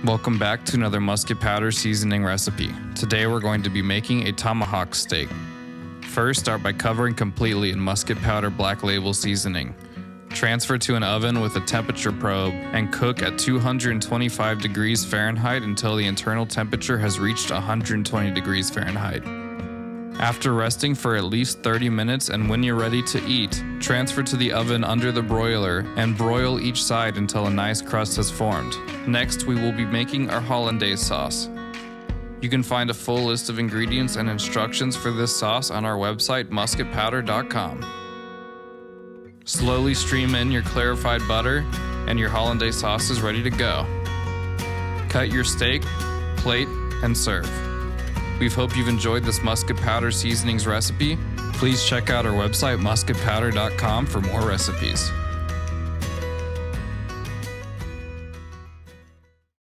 Welcome back to another musket powder seasoning recipe. Today we're going to be making a tomahawk steak. First, start by covering completely in musket powder black label seasoning. Transfer to an oven with a temperature probe and cook at 225 degrees Fahrenheit until the internal temperature has reached 120 degrees Fahrenheit. After resting for at least 30 minutes and when you're ready to eat, transfer to the oven under the broiler and broil each side until a nice crust has formed. Next, we will be making our hollandaise sauce. You can find a full list of ingredients and instructions for this sauce on our website, musketpowder.com. Slowly stream in your clarified butter and your hollandaise sauce is ready to go. Cut your steak, plate, and serve. We hope you've enjoyed this musket powder seasonings recipe. Please check out our website, musketpowder.com, for more recipes.